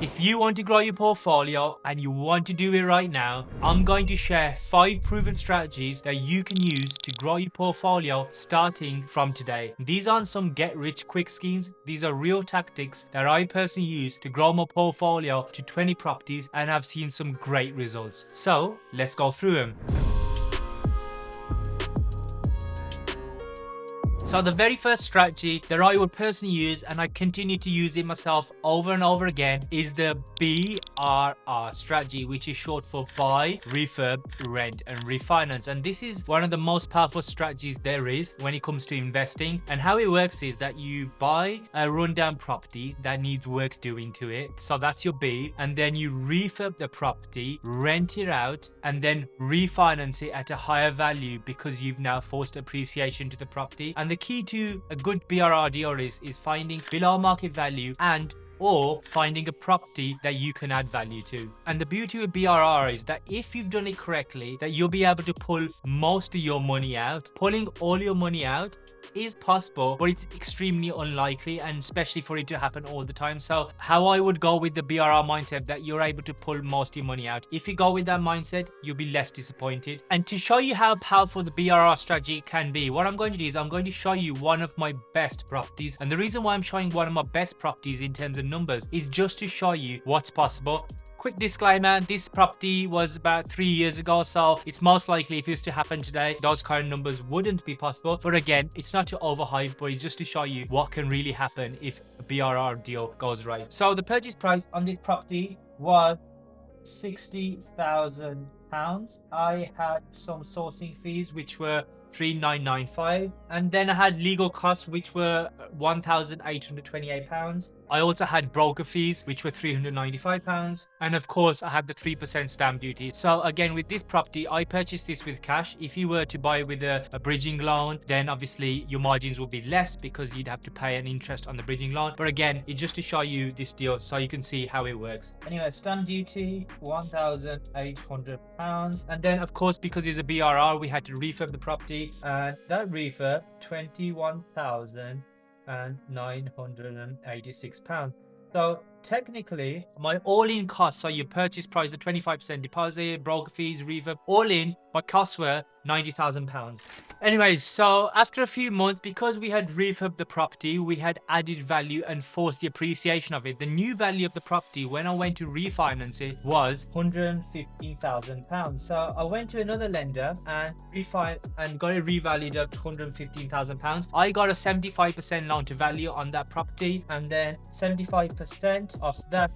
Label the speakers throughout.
Speaker 1: If you want to grow your portfolio and you want to do it right now, I'm going to share 5 proven strategies that you can use to grow your portfolio starting from today. These aren't some get rich quick schemes. These are real tactics that I personally use to grow my portfolio to 20 properties, and I've seen some great results. So let's go through them. So the very first strategy that I would personally use, and I continue to use it myself over and over again, is the BRR strategy, which is short for buy, refurb, rent and refinance. And this is one of the most powerful strategies there is when it comes to investing. And how it works is that you buy a rundown property that needs work doing to it. So that's your B. And then you refurb the property, rent it out, and then refinance it at a higher value because you've now forced appreciation to the property. And the key to a good BRR deal is finding below market value and or finding a property that you can add value to. And the beauty with BRR is that if you've done it correctly, that you'll be able to pull most of your money out. Pulling all your money out is possible, but it's extremely unlikely, and especially for it to happen all the time. So how I would go with the BRR mindset, that you're able to pull most of your money out. If you go with that mindset, you'll be less disappointed. And to show you how powerful the BRR strategy can be, what I'm going to do is I'm going to show you one of my best properties. And the reason why I'm showing one of my best properties in terms of numbers is just to show you what's possible. Quick disclaimer, this property was about 3 years ago, so it's most likely if it was to happen today, those kind of numbers wouldn't be possible. But again, it's not to overhype, but it's just to show you what can really happen if a BRR deal goes right. So the purchase price on this property was £60,000. I had some sourcing fees which were 3,995, and then I had legal costs which were £1,828. I also had broker fees which were £395, and of course I had the 3% stamp duty. So again, with this property I purchased this with cash. If you were to buy with a bridging loan, then obviously your margins will be less because you'd have to pay an interest on the bridging loan. But again, it's just to show you this deal so you can see how it works. Anyway, stamp duty £1,800, and then of course because it's a BRR we had to refurb the property, and that refurb £21,986. So technically my all-in costs, so your purchase price, the 25% deposit, broker fees, refurb, all in, my costs were £90,000. Anyways, so after a few months, because we had refurbed the property, we had added value and forced the appreciation of it. The new value of the property when I went to refinance it was £115,000. So I went to another lender and got it revalued at £115,000. I got a 75% loan to value on that property, and then 75% of that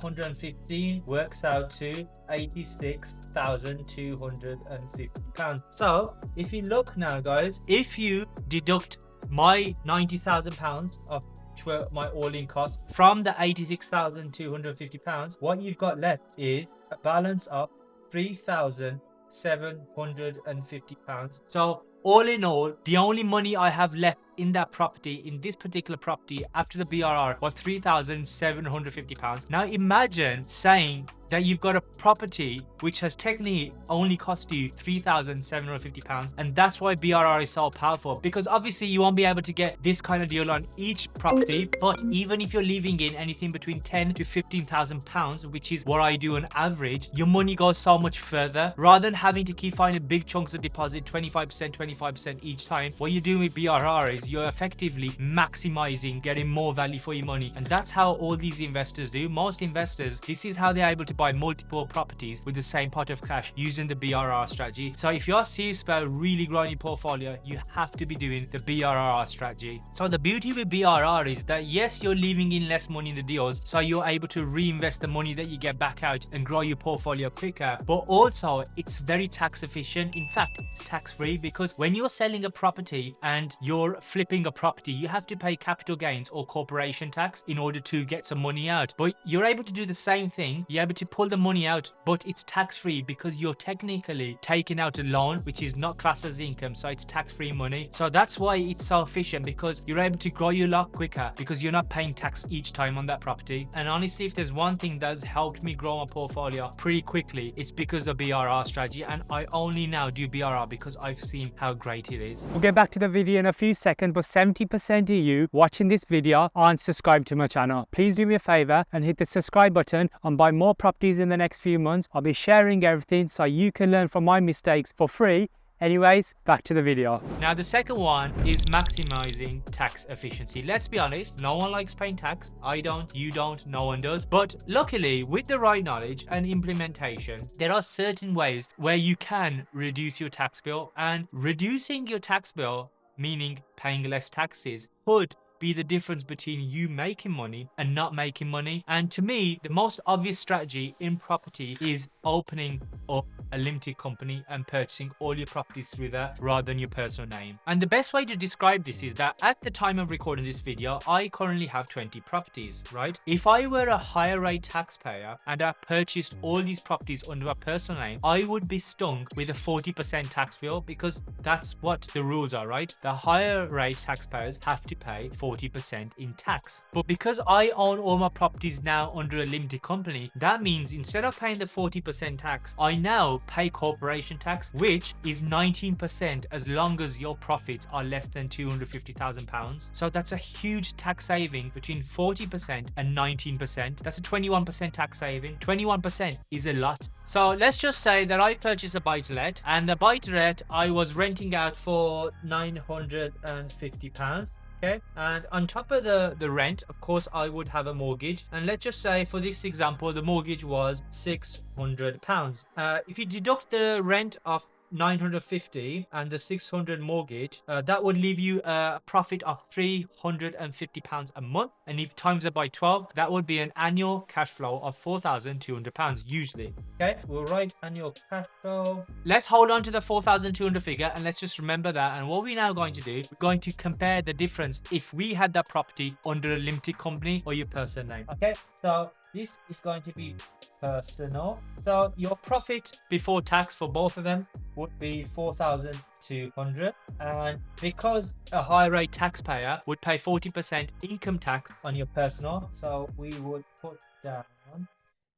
Speaker 1: 115 works out to £86,250. So if you look now, guys, if you deduct my £90,000 of which were my all-in costs from the £86,250, what you've got left is a balance of £3,750. So all in all, the only money I have left in that property, in this particular property after the BRR, was £3,750. Now imagine saying that you've got a property which has technically only cost you £3,750, and that's why BRR is so powerful, because obviously you won't be able to get this kind of deal on each property, but even if you're leaving in anything between £10,000 to £15,000, which is what I do on average, your money goes so much further. Rather than having to keep finding big chunks of deposit, 25% each time, what you're doing with BRR is you're effectively maximizing getting more value for your money. And that's how all these investors do. Most investors, this is how they're able to buy multiple properties with the same pot of cash using the BRR strategy. So if you're serious about really growing your portfolio, you have to be doing the BRR strategy. So the beauty with BRR is that yes, you're leaving in less money in the deals, so you're able to reinvest the money that you get back out and grow your portfolio quicker, but also it's very tax efficient. In fact, it's tax free, because when you're selling a property and you're flipping a property, you have to pay capital gains or corporation tax in order to get some money out. But you're able to do the same thing. You're able to pull the money out, but it's tax free because you're technically taking out a loan which is not classed as income, so it's tax free money. So that's why it's so efficient, because you're able to grow your lot quicker because you're not paying tax each time on that property. And honestly, if there's one thing that's helped me grow my portfolio pretty quickly, it's because of the BRR strategy. And I only now do BRR because I've seen how how great it is.
Speaker 2: We'll get back to the video in a few seconds, but 70% of you watching this video aren't subscribed to my channel. Please do me a favor and hit the subscribe button and buy more properties in the next few months. I'll be sharing everything so you can learn from my mistakes for free. Anyways, back to the video.
Speaker 1: Now, the second one is maximizing tax efficiency. Let's be honest, no one likes paying tax. I don't, you don't, no one does. But luckily, with the right knowledge and implementation, there are certain ways where you can reduce your tax bill, and reducing your tax bill, meaning paying less taxes, could be the difference between you making money and not making money. And to me, the most obvious strategy in property is opening up a limited company and purchasing all your properties through that rather than your personal name. And the best way to describe this is that at the time of recording this video, I currently have 20 properties, right? If I were a higher rate taxpayer and I purchased all these properties under a personal name, I would be stung with a 40% tax bill, because that's what the rules are, right? The higher rate taxpayers have to pay 40% in tax. But because I own all my properties now under a limited company, that means instead of paying the 40% tax, I now pay corporation tax, which is 19% as long as your profits are less than £250,000. So that's a huge tax saving between 40% and 19%. That's a 21% tax saving. 21% is a lot. So let's just say that I purchased a buy-to-let, and the buy-to-let I was renting out for £950. Okay, and on top of the rent, of course, I would have a mortgage. And let's just say for this example, the mortgage was £600. If you deduct the rent of 950 and the 600 mortgage, that would leave you a profit of £350 a month. And if times it by 12, that would be an annual cash flow of £4,200 usually. Okay, we'll write annual cash flow. Let's hold on to the 4,200 figure and let's just remember that. And what we're now going to do, we're going to compare the difference if we had that property under a limited company or your personal name. Okay, so this is going to be personal. So your profit before tax for both of them would be 4,200, and because a high rate taxpayer would pay 40% income tax on your personal, so we would put down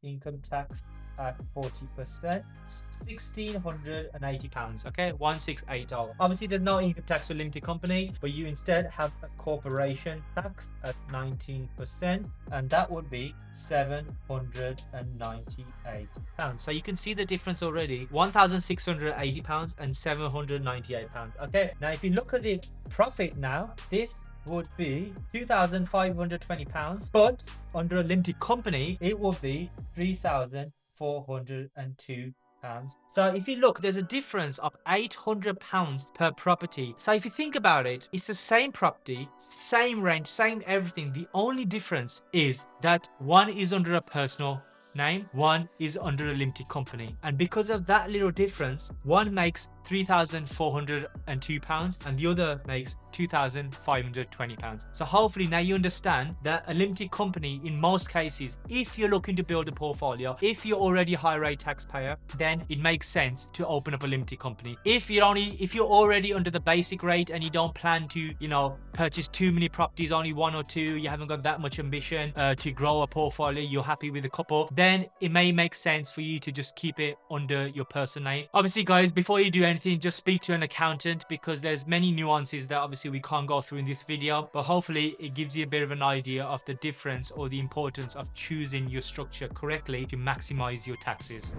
Speaker 1: income tax at 40%, £1,680. Okay, $1,680. Obviously, there's no income tax for limited company, but you instead have a corporation tax at 19%, and that would be £798. So you can see the difference already: £1,680 and £798. Okay, now if you look at the profit now, this would be £2,520, but under a limited company, it would be £3,402. So if you look, there's a difference of £800 per property. So if you think about it, it's the same property, same rent, same everything. The only difference is that one is under a personal name, one is under a limited company, and because of that little difference, one makes £3,402 and the other makes £2,520. So hopefully now you understand that a limited company, in most cases, if you're looking to build a portfolio, if you're already a high rate taxpayer, then it makes sense to open up a limited company. If you're already under the basic rate and you don't plan to, purchase too many properties, only one or two, you haven't got that much ambition to grow a portfolio, you're happy with a couple, then it may make sense for you to just keep it under your personal name. Obviously, guys, before you do anything, just speak to an accountant, because there's many nuances that obviously we can't go through in this video, but hopefully it gives you a bit of an idea of the difference or the importance of choosing your structure correctly to maximize your taxes.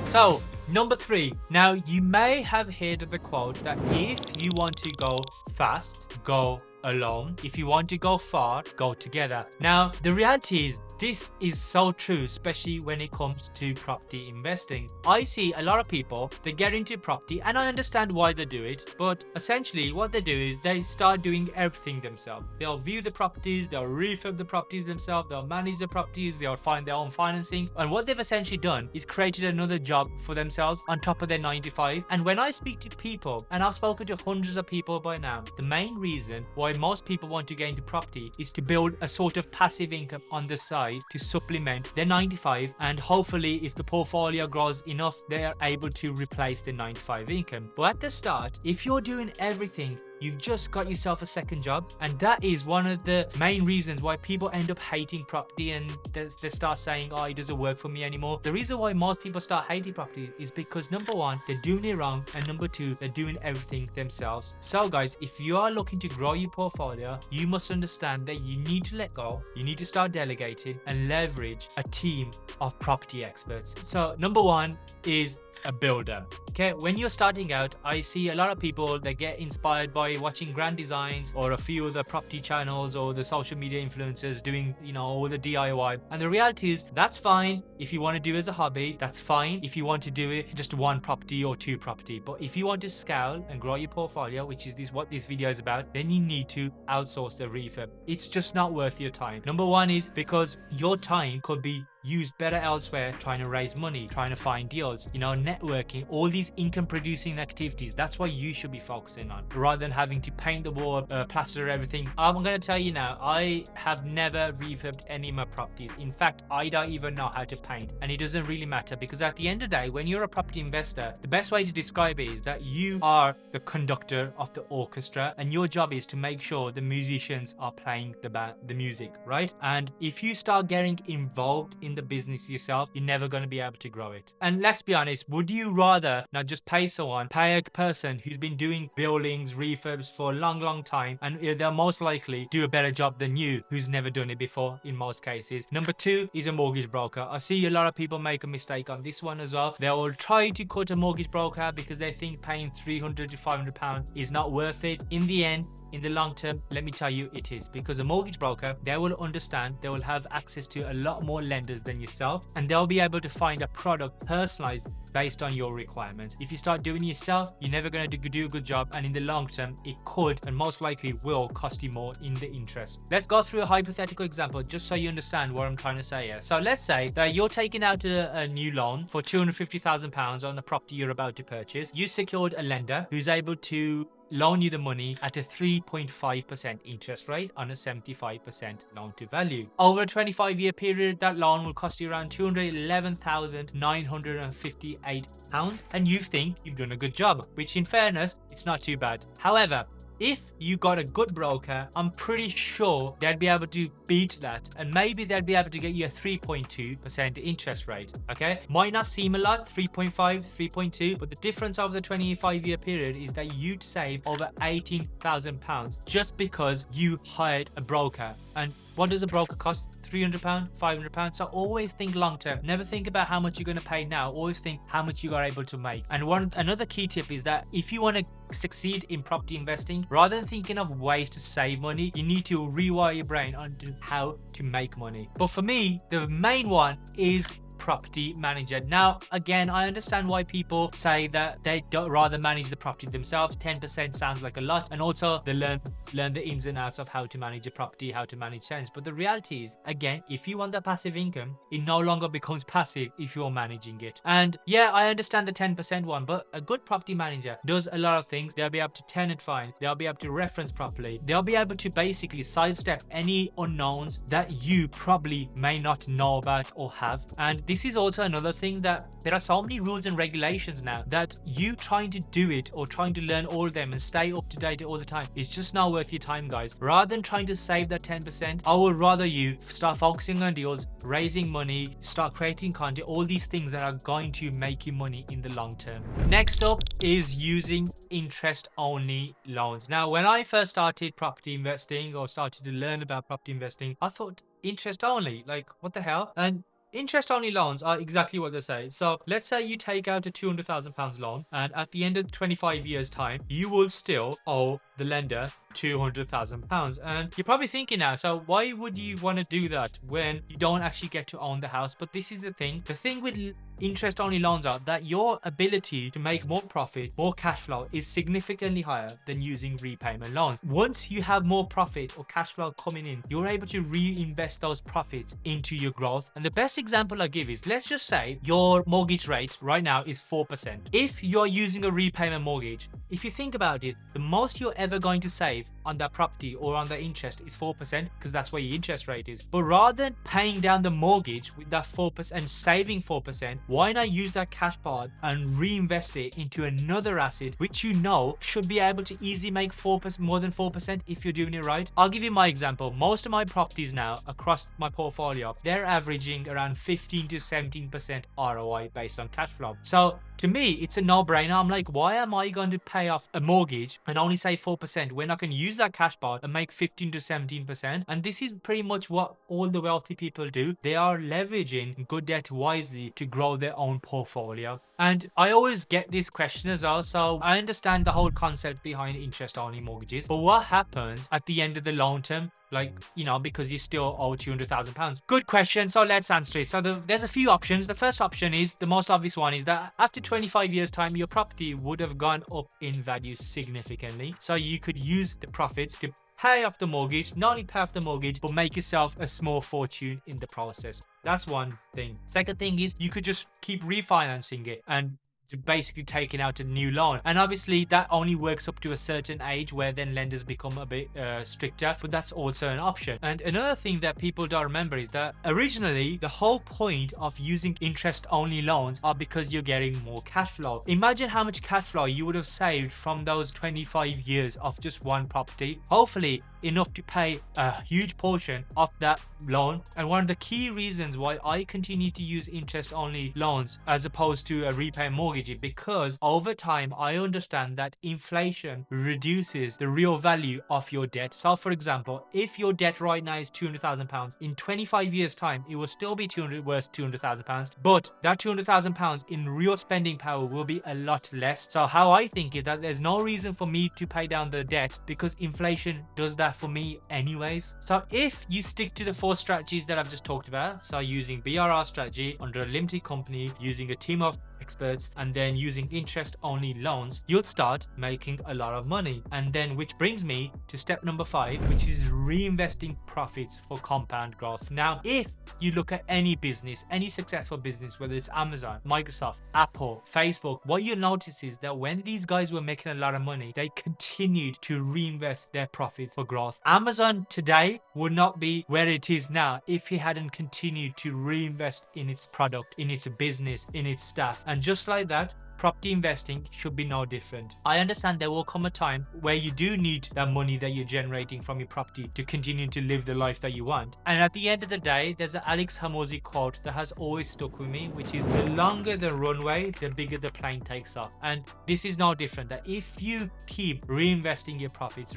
Speaker 1: So, number 3. Now, you may have heard of the quote that if you want to go fast, go alone. If you want to go far, go together. Now, the reality is this is so true, especially when it comes to property investing. I see a lot of people, they get into property, and I understand why they do it, but essentially what they do is they start doing everything themselves. They'll view the properties, they'll refurb the properties themselves, they'll manage the properties, they'll find their own financing, and what they've essentially done is created another job for themselves on top of their 9 to 5. And when I speak to people, and I've spoken to hundreds of people by now, the main reason why most people want to get into property is to build a sort of passive income on the side to supplement their 9 to 5, and hopefully if the portfolio grows enough, they are able to replace the 9 to 5 income. But at the start, if you're doing everything you've just got yourself a second job. And that is one of the main reasons why people end up hating property, and they start saying, oh, it doesn't work for me anymore. The reason why most people start hating property is because number one, they're doing it wrong, and number two, they're doing everything themselves. So guys, if you are looking to grow your portfolio, you must understand that you need to let go, you need to start delegating and leverage a team of property experts. So number one is a builder. Okay, when you're starting out, I see a lot of people that get inspired by watching Grand Designs or a few of the property channels or the social media influencers doing, you know, all the DIY. And the reality is that's fine if you want to do it as a hobby. That's fine if you want to do it just one property or two property. But if you want to scale and grow your portfolio, which is what this video is about, then you need to outsource the refurb. It's just not worth your time. Number one is because your time could be used better elsewhere, trying to raise money, trying to find deals, you know, networking, all these income producing activities. That's what you should be focusing on, rather than having to paint the wall, plaster everything. I'm going to tell you now, I have never refurbed any of my properties. In fact, I don't even know how to paint, and it doesn't really matter, because at the end of the day, when you're a property investor, the best way to describe it is that you are the conductor of the orchestra, and your job is to make sure the musicians are playing the music, right? And if you start getting involved in the business yourself, you're never going to be able to grow it. And let's be honest, would you rather not just pay a person who's been doing buildings, refurbs for a long time, and they'll most likely do a better job than you, who's never done it before in most cases. Number two is a mortgage broker. I see a lot of people make a mistake on this one as well. They'll try to cut a mortgage broker because they think paying £300 to £500 is not worth it. In the end, in the long term, let me tell you, it is, because a mortgage broker, they will understand, they will have access to a lot more lenders than yourself, and they'll be able to find a product personalized based on your requirements. If you start doing it yourself, you're never going to do a good job, and in the long term, it could and most likely will cost you more in the interest. Let's go through a hypothetical example just so you understand what I'm trying to say here. So let's say that you're taking out a new loan for £250,000 on the property you're about to purchase. You secured a lender who's able to loan you the money at a 3.5% interest rate on a 75% loan to value. Over a 25-year period, that loan will cost you around £211,958, and you think you've done a good job, which in fairness, it's not too bad. However, if you got a good broker, I'm pretty sure they'd be able to beat that, and maybe they'd be able to get you a 3.2% interest rate. Okay, might not seem a lot, 3.5, 3.2, but the difference over the 25-year period is that you'd save over £18,000 just because you hired a broker. And what does a broker cost? £300, £500. So always think long term. Never think about how much you're going to pay now. Always think how much you are able to make. And another key tip is that if you want to succeed in property investing, rather than thinking of ways to save money, you need to rewire your brain onto how to make money. But for me, the main one is property manager. Now, again, I understand why people say that they don't rather manage the property themselves. 10% sounds like a lot, and also they learn the ins and outs of how to manage a property, how to manage tenants. But the reality is, again, if you want that passive income, it no longer becomes passive if you're managing it. And yeah, I understand the 10% one, but a good property manager does a lot of things. They'll be able to tenant find, they'll be able to reference properly, they'll be able to basically sidestep any unknowns that you probably may not know about or have. And this is also another thing, that there are so many rules and regulations now that you trying to do it or trying to learn all of them and stay up to date all the time is just not worth your time, guys. Rather than trying to save that 10%, I would rather you start focusing on deals, raising money, start creating content, all these things that are going to make you money in the long term. Next up is using interest only loans. Now, when I first started property investing or started to learn about property investing, I thought interest only, like what the hell? And interest only loans are exactly what they say. So let's say you take out a £200,000 loan, and at the end of 25 years time, you will still owe the lender £200,000. And you're probably thinking now, so why would you want to do that when you don't actually get to own the house? But this is the thing with interest only loans are that your ability to make more profit, more cash flow is significantly higher than using repayment loans. Once you have more profit or cash flow coming in, you're able to reinvest those profits into your growth. And the best example I give is, let's just say your mortgage rate right now is 4%. If you're using a repayment mortgage, if you think about it, the most you're ever going to save on that property or on the interest is 4%, because that's where your interest rate is. But rather than paying down the mortgage with that 4% and saving 4%, why not use that cash part and reinvest it into another asset which you know should be able to easily make 4%, more than 4% if you're doing it right? I'll give you my example. Most of my properties now across my portfolio, they're averaging around 15 to 17% ROI based on cash flow. So to me, it's a no-brainer. I'm like, why am I going to pay off a mortgage and only save 4% when I can use that cash part and make 15 to 17%? And this is pretty much what all the wealthy people do. They are leveraging good debt wisely to grow their own portfolio. And I always get this question as well. So I understand the whole concept behind interest-only mortgages. But what happens at the end of the long term? Like, you know, because you still owe £200,000. Good question. So let's answer it. So there's a few options. The first option is the most obvious one, is that after 25 years time, your property would have gone up in value significantly. So you could use the profits to pay off the mortgage, not only pay off the mortgage, but make yourself a small fortune in the process. That's one thing. Second thing is you could just keep refinancing it and basically taking out a new loan, and obviously that only works up to a certain age where then lenders become a bit stricter, but that's also an option. And another thing that people don't remember is that originally the whole point of using interest only loans are because you're getting more cash flow. Imagine how much cash flow you would have saved from those 25 years of just one property, hopefully enough to pay a huge portion of that loan. And one of the key reasons why I continue to use interest only loans as opposed to a repay mortgage, because over time I understand that inflation reduces the real value of your debt. So for example, if your debt right now is £200,000, in 25 years time it will still be worth £200,000, but that £200,000 in real spending power will be a lot less. So how I think is that there's no reason for me to pay down the debt, because inflation does that for me anyways. So if you stick to the 4 strategies that I've just talked about, so using BRR strategy under a limited company, using a team of experts, and then using interest only loans, you'll start making a lot of money. And then, which brings me to step number 5, which is reinvesting profits for compound growth. Now, if you look at any business, any successful business, whether it's Amazon, Microsoft, Apple, Facebook, what you'll notice is that when these guys were making a lot of money, they continued to reinvest their profits for growth. Amazon today would not be where it is now if it hadn't continued to reinvest in its product, in its business, in its staff. And just like that, property investing should be no different. I understand there will come a time where you do need that money that you're generating from your property to continue to live the life that you want. And at the end of the day, there's an Alex Hormozi quote that has always stuck with me, which is, the longer the runway, the bigger the plane takes off. And this is no different, that if you keep reinvesting your profits,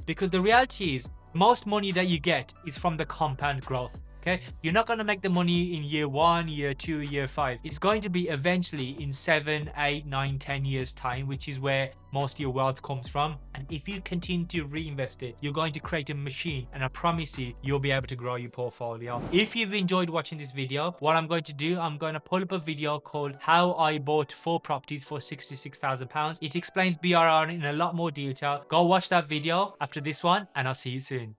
Speaker 1: because the reality is most money that you get is from the compound growth. Okay, you're not going to make the money in year 1, year 2, year 5. It's going to be eventually in 7, 8, 9, 10 years time, which is where most of your wealth comes from. And if you continue to reinvest it, you're going to create a machine, and I promise you, you'll be able to grow your portfolio. If you've enjoyed watching this video, what I'm going to do, I'm going to pull up a video called How I Bought 4 Properties for £66,000. It explains BRR in a lot more detail. Go watch that video after this one, and I'll see you soon.